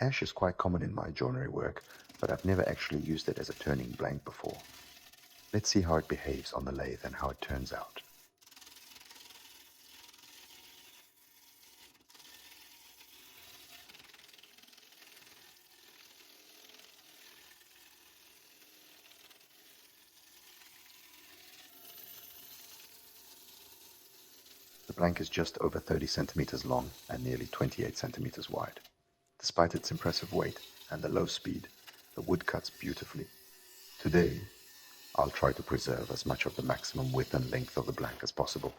Ash is quite common in my joinery work, but I've never actually used it as a turning blank before. Let's see how it behaves on the lathe and how it turns out. The blank is just over 30 centimeters long and nearly 28 centimeters wide. Despite its impressive weight and the low speed, the wood cuts beautifully. Today, I'll try to preserve as much of the maximum width and length of the blank as possible.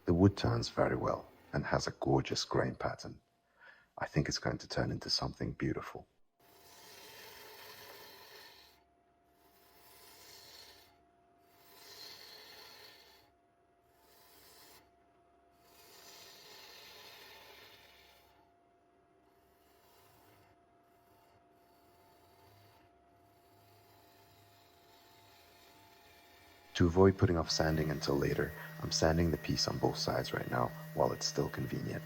The wood turns very well and has a gorgeous grain pattern. I think it's going to turn into something beautiful. To avoid putting off sanding until later, I'm sanding the piece on both sides right now while it's still convenient.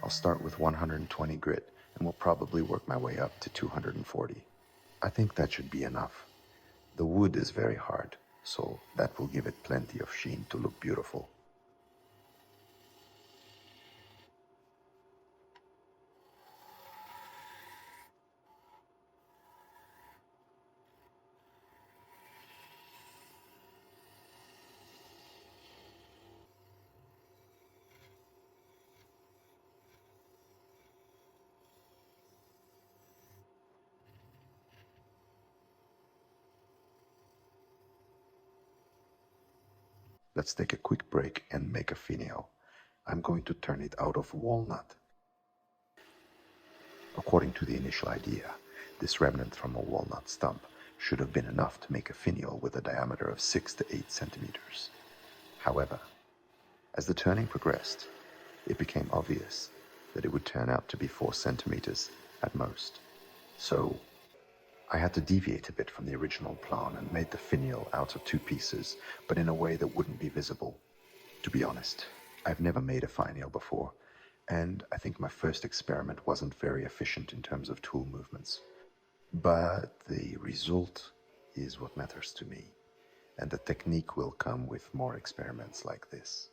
I'll start with 120 grit and will probably work my way up to 240. I think that should be enough. The wood is very hard, so that will give it plenty of sheen to look beautiful. Let's take a quick break and make a finial. I'm going to turn it out of walnut. According to the initial idea, this remnant from a walnut stump should have been enough to make a finial with a diameter of 6 to 8 centimeters. However, as the turning progressed, it became obvious that it would turn out to be 4 centimeters at most. So I had to deviate a bit from the original plan and made the finial out of 2 pieces, but in a way that wouldn't be visible. To be honest, I've never made a finial before, and I think my first experiment wasn't very efficient in terms of tool movements. But the result is what matters to me, and the technique will come with more experiments like this.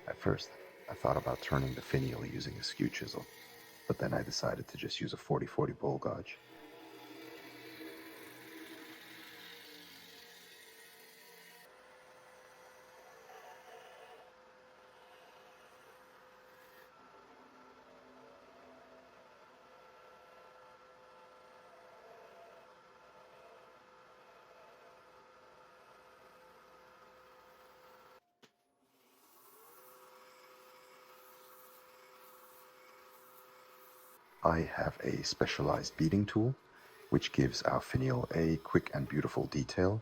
At first, I thought about turning the finial using a skew chisel, but then I decided to just use a 40-40 bowl gouge. I have a specialized beading tool, which gives our finial a quick and beautiful detail.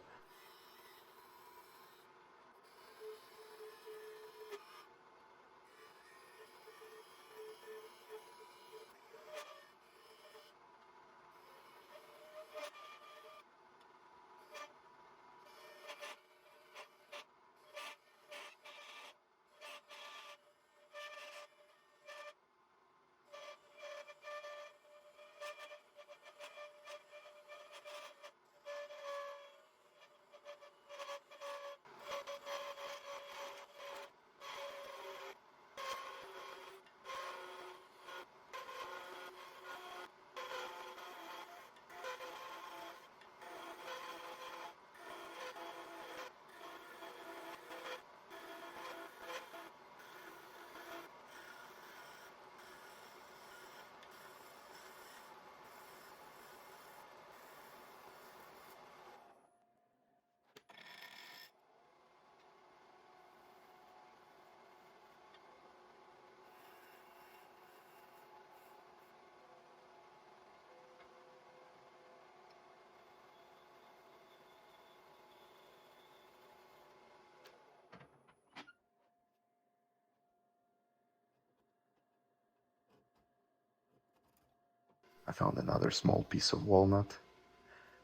I found another small piece of walnut.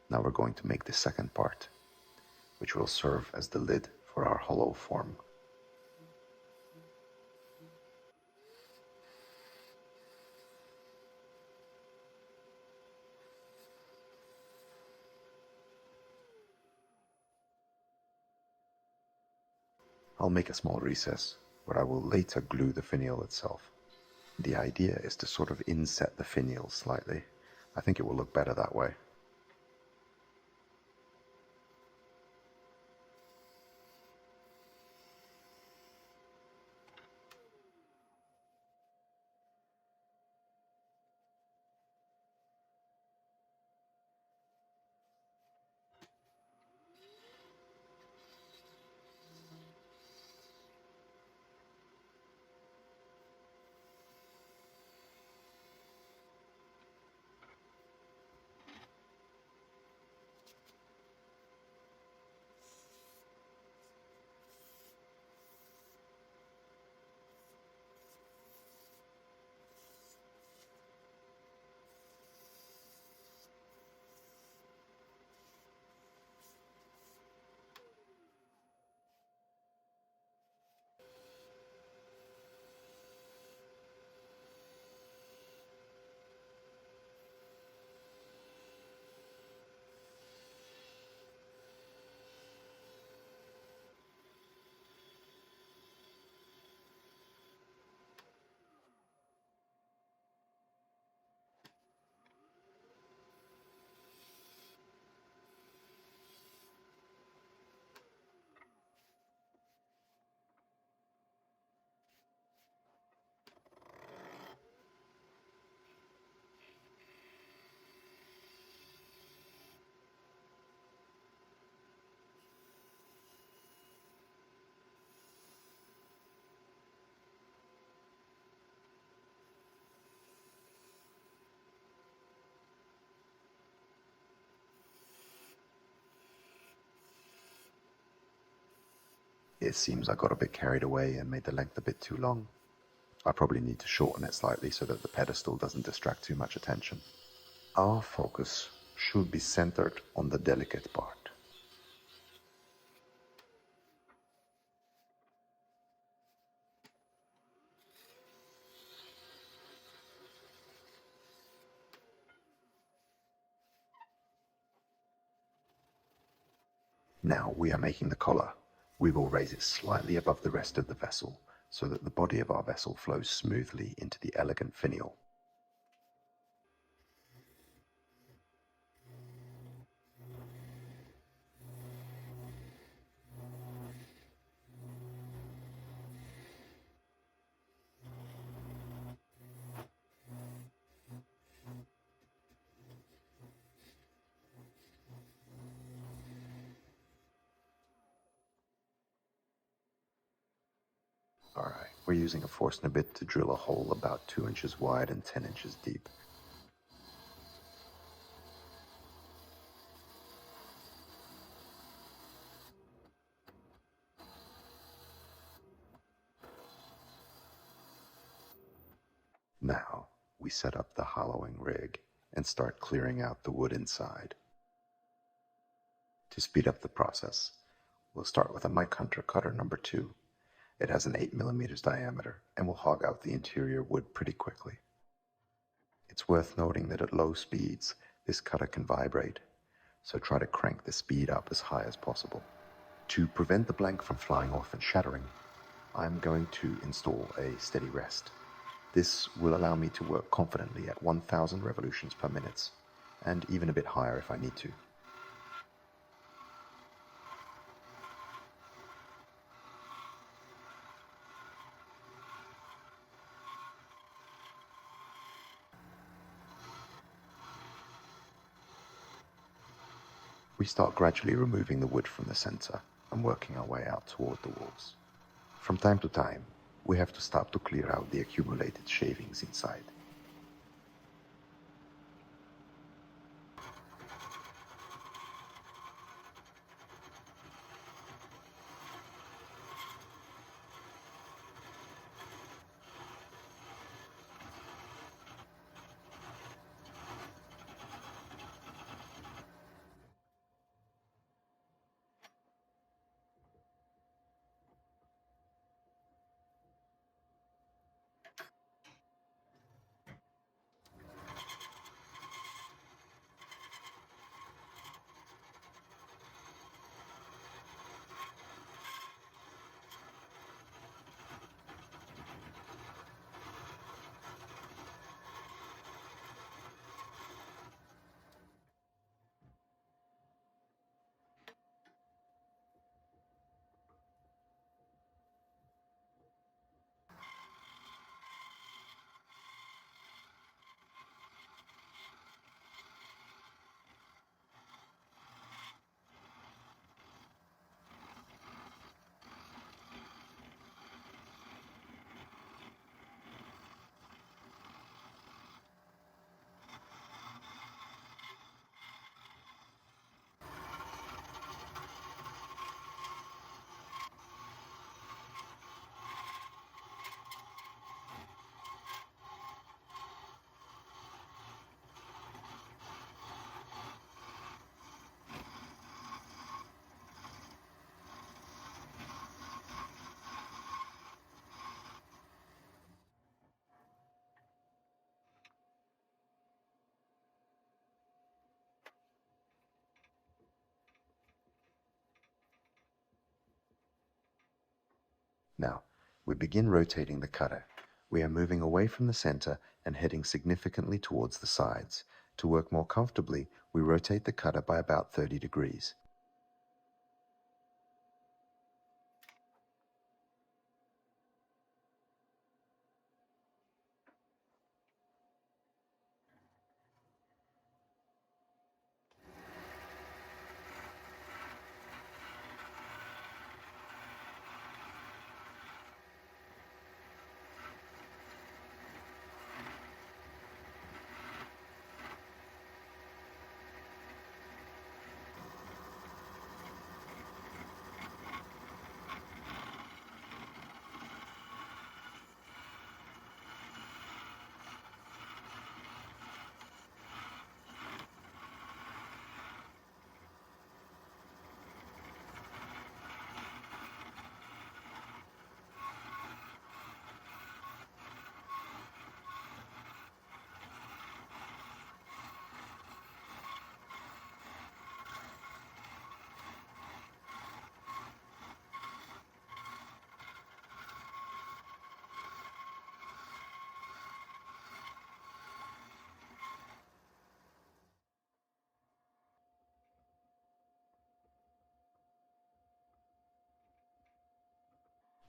Now we're going to make the second part, which will serve as the lid for our hollow form. I'll make a small recess where I will later glue the finial itself. The idea is to sort of inset the finial slightly. I think it will look better that way. It seems I got a bit carried away and made the length a bit too long. I probably need to shorten it slightly so that the pedestal doesn't distract too much attention. Our focus should be centered on the delicate part. Now we are making the collar. We will raise it slightly above the rest of the vessel so that the body of our vessel flows smoothly into the elegant finial. Alright, we're using a Forstner bit to drill a hole about 2 inches wide and 10 inches deep. we set up the hollowing rig and start clearing out the wood inside. To speed up the process, we'll start with a Mike Hunter cutter number 2. It has an 8mm diameter and will hog out the interior wood pretty quickly. It's worth noting that at low speeds, this cutter can vibrate, so try to crank the speed up as high as possible. To prevent the blank from flying off and shattering, I'm going to install a steady rest. This will allow me to work confidently at 1000 revolutions per minute, and even a bit higher if I need to. We start gradually removing the wood from the center and working our way out toward the walls. From time to time, we have to stop to clear out the accumulated shavings inside. Now, we begin rotating the cutter. We are moving away from the center and heading significantly towards the sides. To work more comfortably, we rotate the cutter by about 30 degrees.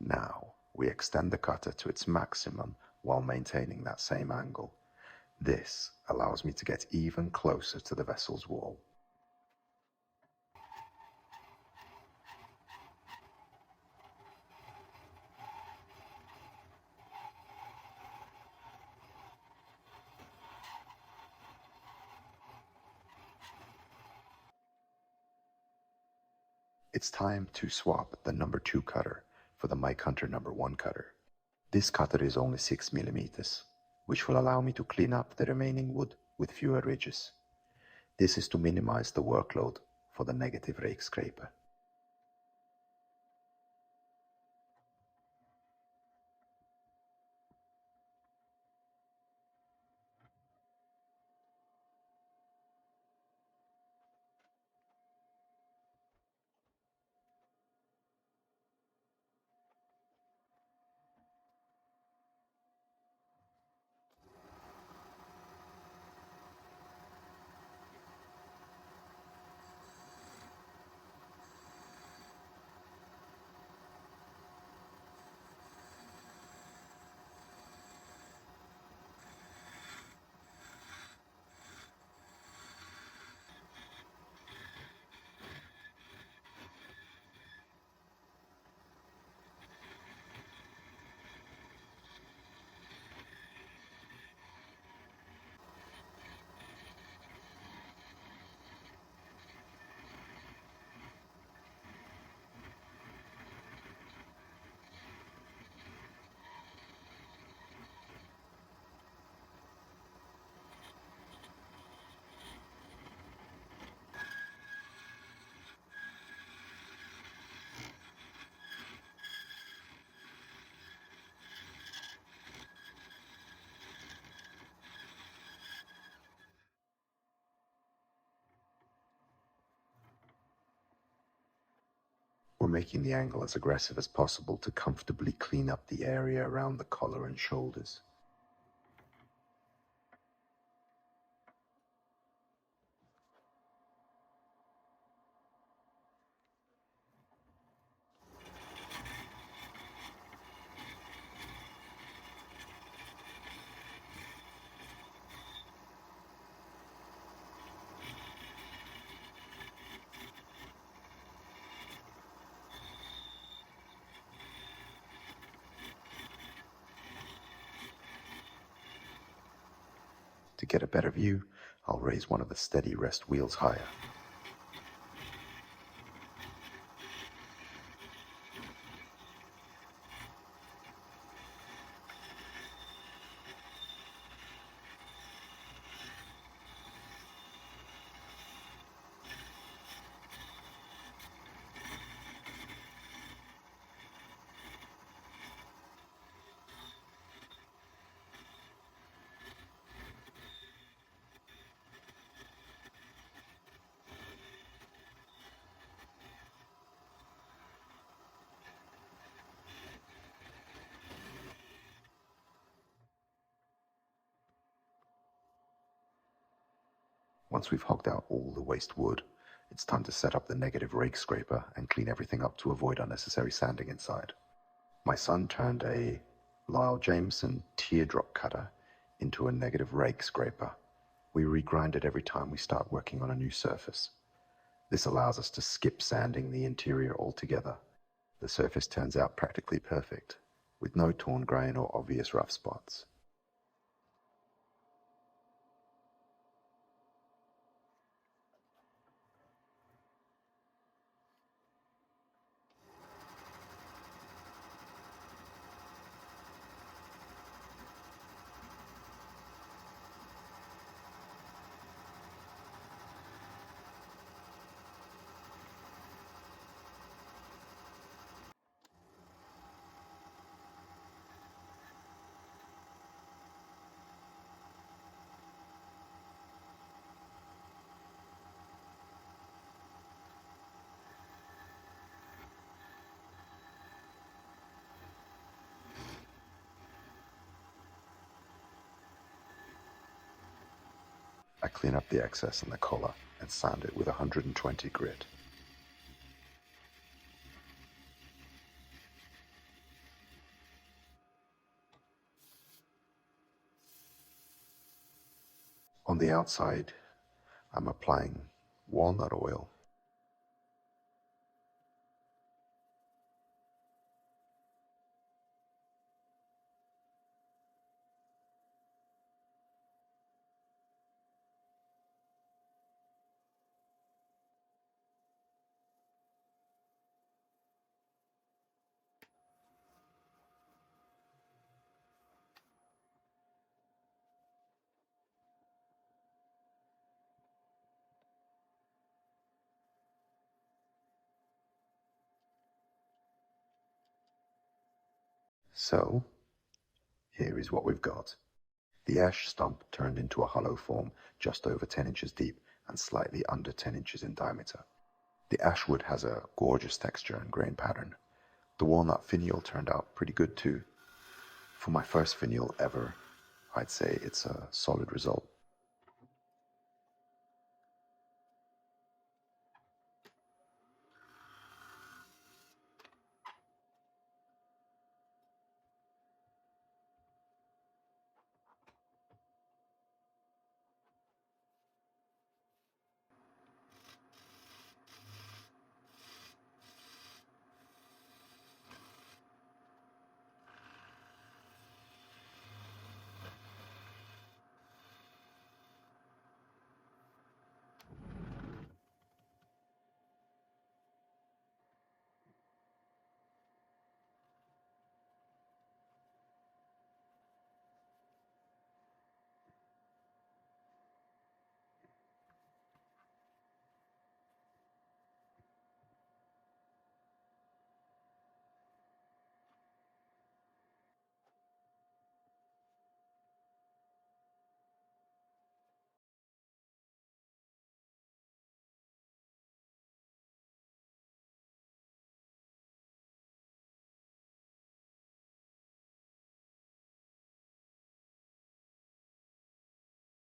Now, we extend the cutter to its maximum while maintaining that same angle. This allows me to get even closer to the vessel's wall. It's time to swap the number 2 cutter for the Mike Hunter number 1 cutter. This cutter is only 6 millimeters. which will allow me to clean up the remaining wood with fewer ridges. This is to minimize the workload for the negative rake scraper. We're making the angle as aggressive as possible to comfortably clean up the area around the collar and shoulders. To get a better view, I'll raise one of the steady rest wheels higher. Once we've hogged out all the waste wood, it's time to set up the negative rake scraper and clean everything up to avoid unnecessary sanding inside. My son turned a Lyle Jameson teardrop cutter into a negative rake scraper. We regrind it every time we start working on a new surface. This allows us to skip sanding the interior altogether. The surface turns out practically perfect, with no torn grain or obvious rough spots. I clean up the excess in the collar and sand it with 120 grit. On the outside, I'm applying walnut oil. So, here is what we've got. The ash stump turned into a hollow form just over 10 inches deep and slightly under 10 inches in diameter. The ash wood has a gorgeous texture and grain pattern. The walnut finial turned out pretty good too. For my first finial ever, I'd say it's a solid result.